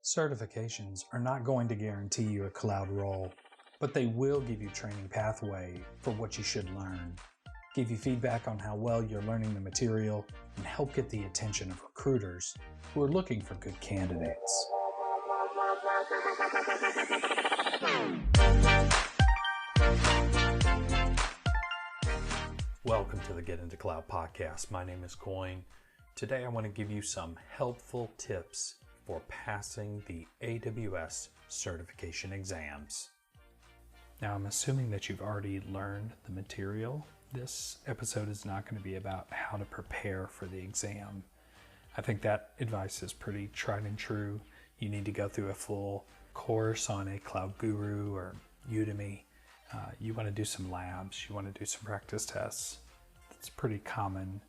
Certifications are not going to guarantee you a cloud role, but they will give you training pathway for what you should learn, give you feedback on how well you're learning the material, and help get the attention of recruiters who are looking for good candidates. Welcome to the Get Into Cloud podcast. My name is Coyne. Today I want to give you some helpful tips for passing the AWS certification exams. Now, I'm assuming that you've already learned the material. This episode is not going to be about how to prepare for the exam. I think that advice is pretty tried and true. You need to go through a full course on a Cloud Guru or Udemy. You want to do some labs. You want to do some practice tests. It's pretty common.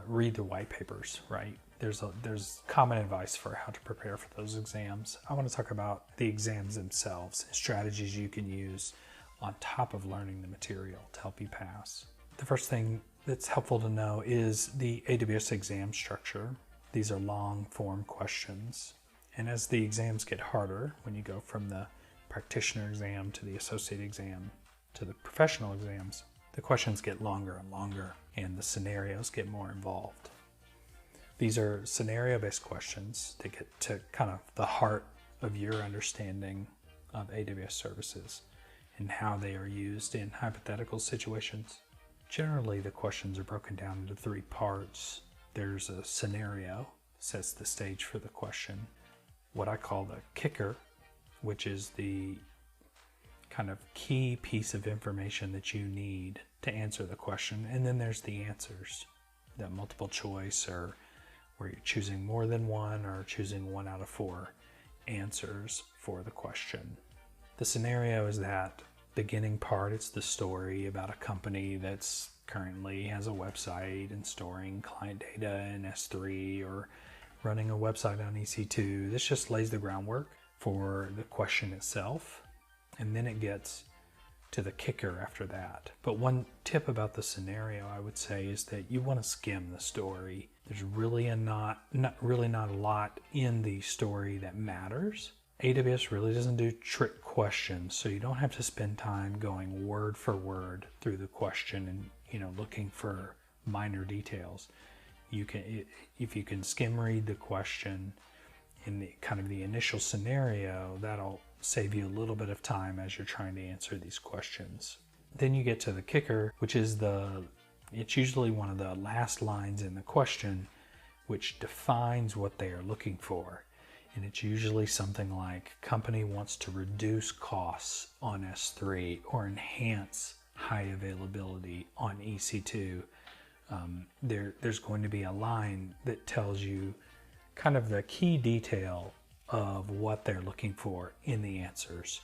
Read the white papers, right? There's common advice for how to prepare for those exams. I want to talk about the exams themselves, strategies you can use on top of learning the material to help you pass. The first thing that's helpful to know is the AWS exam structure. These are long form questions. And as the exams get harder, when you go from the practitioner exam to the associate exam to the professional exams, the questions get longer and longer and the scenarios get more involved. These are scenario-based questions that get to kind of the heart of your understanding of AWS services and how they are used in hypothetical situations. Generally, the questions are broken down into three parts. There's a scenario, sets the stage for the question. What I call the kicker, which is the kind of key piece of information that you need to answer the question. And then there's the answers, the multiple choice, or where you're choosing more than one or choosing one out of four answers for the question. The scenario is that beginning part. It's the story about a company that's currently has a website and storing client data in S3 or running a website on EC2. This just lays the groundwork for the question itself, and then it gets to the kicker after that. But one tip about the scenario I would say is that you want to skim the story. There's really not a lot in the story that matters. AWS really doesn't do trick questions, so you don't have to spend time going word for word through the question and looking for minor details. You can, if you can skim read the question in the kind of the initial scenario, that'll save you a little bit of time as you're trying to answer these questions. Then you get to the kicker, which is it's usually one of the last lines in the question, which defines what they are looking for. And it's usually something like, company wants to reduce costs on S3 or enhance high availability on EC2. There's going to be a line that tells you kind of the key detail of what they're looking for in the answers.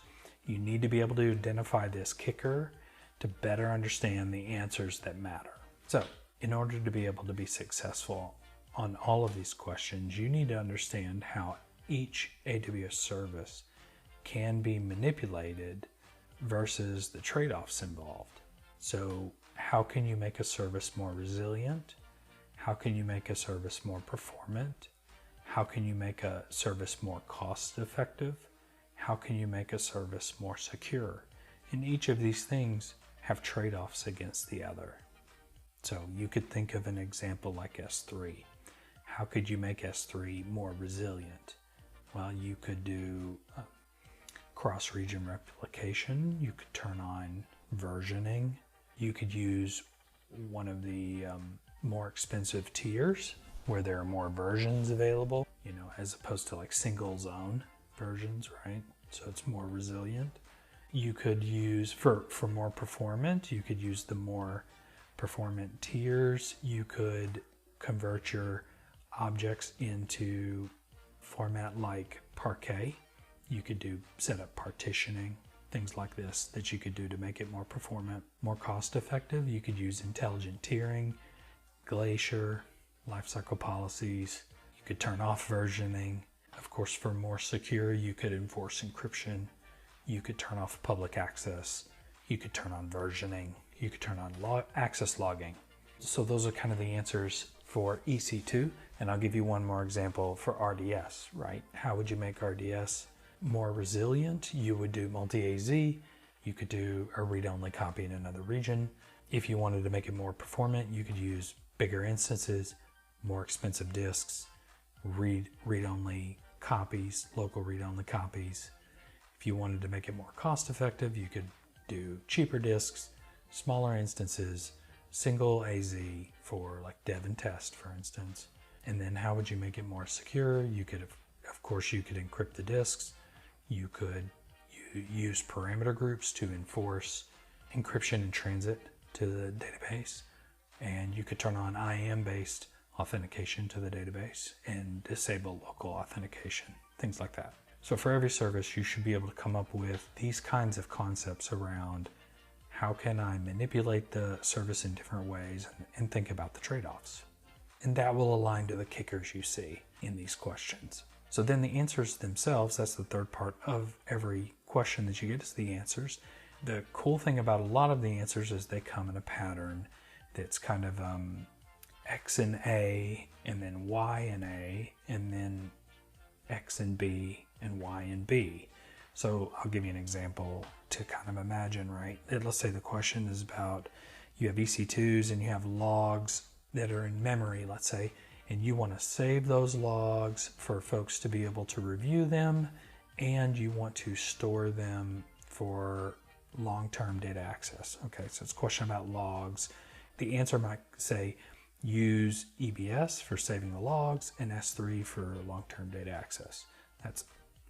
You need to be able to identify this kicker to better understand the answers that matter. So, in order to be able to be successful on all of these questions, you need to understand how each AWS service can be manipulated versus the trade-offs involved. So, how can you make a service more resilient? How can you make a service more performant? How can you make a service more cost-effective? How can you make a service more secure? And each of these things have trade-offs against the other. So you could think of an example like S3. How could you make S3 more resilient? Well, you could do cross-region replication. You could turn on versioning. You could use one of the more expensive tiers where there are more versions available, as opposed to like single zone versions, right? So it's more resilient. You could use, for more performant, you could use the more performant tiers. You could convert your objects into format like Parquet. You could set up partitioning, things like this that you could do to make it more performant, more cost effective. You could use intelligent tiering, Glacier, lifecycle policies. You could turn off versioning. Of course, for more secure, you could enforce encryption. You could turn off public access. You could turn on versioning. You could turn on access logging. So those are kind of the answers for EC2, and I'll give you one more example for RDS, right? How would you make RDS more resilient? You would do multi-AZ. You could do a read-only copy in another region. If you wanted to make it more performant, you could use bigger instances, more expensive disks, read-only copies, local read-only copies. If you wanted to make it more cost-effective, you could do cheaper disks, smaller instances, single AZ for like dev and test, for instance. And then how would you make it more secure? You could, of course, you could encrypt the disks. You could use parameter groups to enforce encryption in transit to the database. And you could turn on IAM-based authentication to the database and disable local authentication, things like that. So for every service, you should be able to come up with these kinds of concepts around how can I manipulate the service in different ways and think about the trade-offs. And that will align to the kickers you see in these questions. So then the answers themselves, that's the third part of every question that you get, is the answers. The cool thing about a lot of the answers is they come in a pattern that's kind of X and A, and then Y and A, and then X and B, and Y and B. So I'll give you an example to kind of imagine, right? Let's say the question is about, you have EC2s and you have logs that are in memory, let's say, and you want to save those logs for folks to be able to review them, and you want to store them for long-term data access. Okay, so it's a question about logs. The answer might say, use EBS for saving the logs and S3 for long-term data access. That's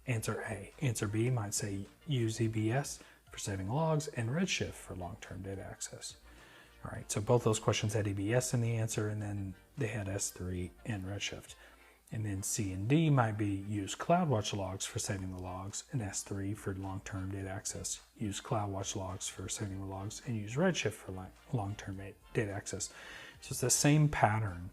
answer A. Answer B might say use EBS for saving logs and Redshift for long-term data access. All right, so both those questions had EBS in the answer, and then they had S3 and Redshift. And then C and D might be use CloudWatch logs for saving the logs and S3 for long-term data access. Use CloudWatch logs for saving the logs and use Redshift for long-term data access. So it's the same pattern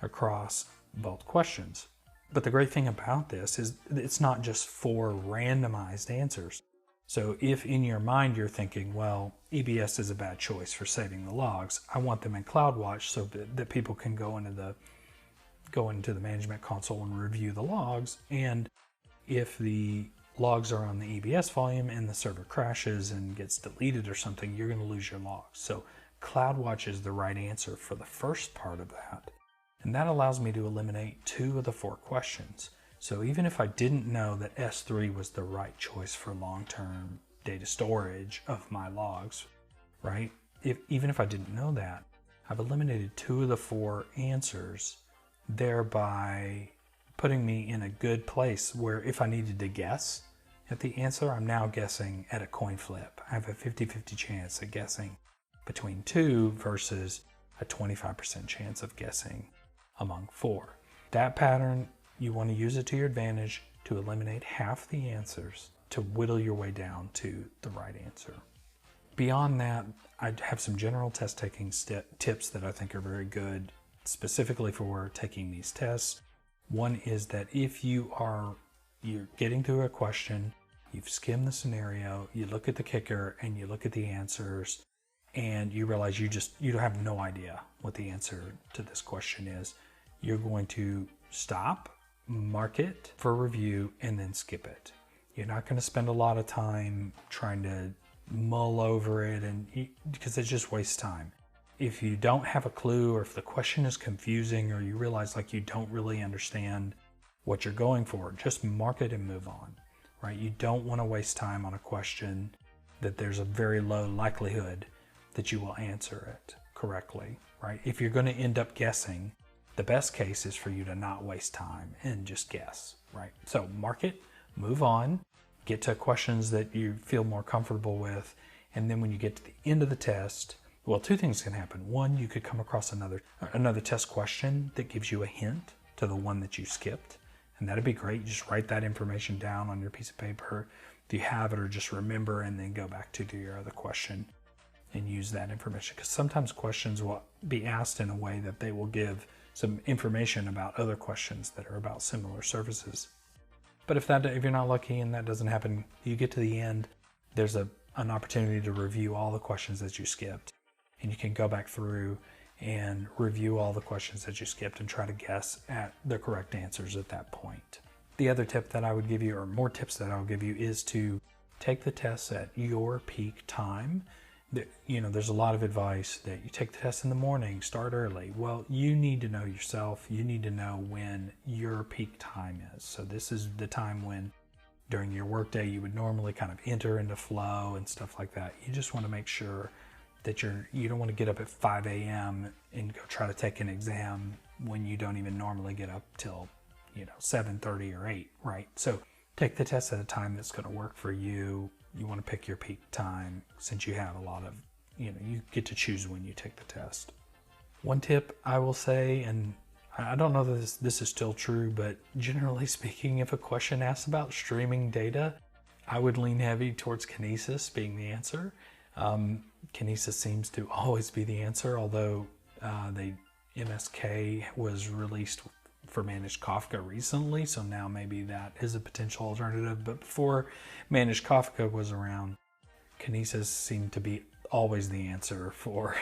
across both questions. But the great thing about this is it's not just 4 randomized answers. So if in your mind you're thinking, well, EBS is a bad choice for saving the logs, I want them in CloudWatch so that people can go into the management console and review the logs. And if the logs are on the EBS volume and the server crashes and gets deleted or something, you're going to lose your logs. So CloudWatch is the right answer for the first part of that. And that allows me to eliminate 2 of the 4 questions. So even if I didn't know that S3 was the right choice for long-term data storage of my logs, right? Even if I didn't know that, I've eliminated 2 of the 4 answers, thereby putting me in a good place where if I needed to guess at the answer, I'm now guessing at a coin flip. I have a 50-50 chance of guessing between 2 versus a 25% chance of guessing among 4. That pattern, you want to use it to your advantage to eliminate half the answers to whittle your way down to the right answer. Beyond that, I have some general test taking tips that I think are very good specifically for taking these tests. One is that if you're getting through a question, you've skimmed the scenario, you look at the kicker and you look at the answers, and you realize you have no idea what the answer to this question is, you're going to stop, mark it for review, and then skip it. You're not going to spend a lot of time trying to mull over it because it just wastes time. If you don't have a clue, or if the question is confusing, or you realize like you don't really understand what you're going for, just mark it and move on, right? You don't want to waste time on a question that there's a very low likelihood that you will answer it correctly, right? If you're going to end up guessing, the best case is for you to not waste time and just guess, right? So mark it, move on, get to questions that you feel more comfortable with, and then when you get to the end of the test, well, 2 things can happen. One, you could come across another test question that gives you a hint to the one that you skipped, and that'd be great. Just write that information down on your piece of paper if you have it, or just remember and then go back to do your other question and use that information, because sometimes questions will be asked in a way that they will give some information about other questions that are about similar services. But if you're not lucky and that doesn't happen, you get to the end, there's an opportunity to review all the questions that you skipped, and you can go back through and review all the questions that you skipped and try to guess at the correct answers at that point. The other tip that I would give you, or more tips that I'll give you, is to take the tests at your peak time. There's a lot of advice that you take the test in the morning, start early. Well, you need to know yourself. You need to know when your peak time is. So this is the time when during your workday you would normally kind of enter into flow and stuff like that. You just want to make sure that you don't want to get up at 5 a.m. and go try to take an exam when you don't even normally get up till 7:30 or 8, right? So take the test at a time that's going to work for you. You want to pick your peak time since you have a lot of, you get to choose when you take the test. One tip I will say, and I don't know that this is still true, but generally speaking, if a question asks about streaming data, I would lean heavy towards Kinesis being the answer. Kinesis seems to always be the answer, although MSK was released for Managed Kafka recently, so now maybe that is a potential alternative. But before Managed Kafka was around, Kinesis seemed to be always the answer for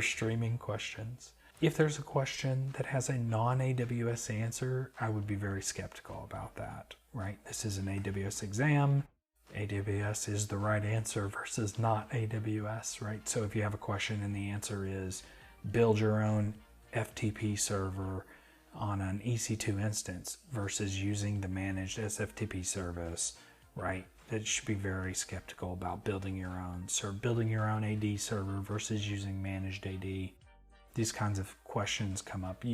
streaming questions. If there's a question that has a non-AWS answer, I would be very skeptical about that, right? This is an AWS exam. AWS is the right answer versus not AWS, right? So if you have a question and the answer is build your own FTP server on an EC2 instance versus using the managed SFTP service, right? That you should be very skeptical about building your own AD server versus using managed AD. These kinds of questions come up.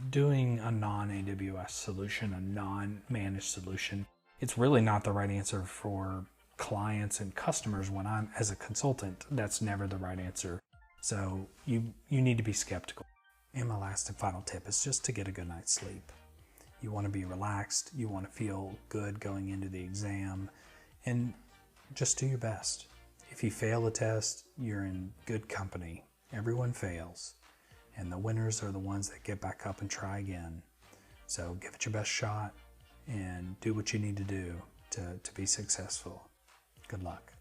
Doing a non-AWS solution, a non-managed solution, it's really not the right answer for clients and customers. When I'm as a consultant, that's never the right answer. So you need to be skeptical. And my last and final tip is just to get a good night's sleep. You want to be relaxed. You want to feel good going into the exam, and just do your best. If you fail a test, you're in good company. Everyone fails, and the winners are the ones that get back up and try again. So give it your best shot and do what you need to do to be successful. Good luck.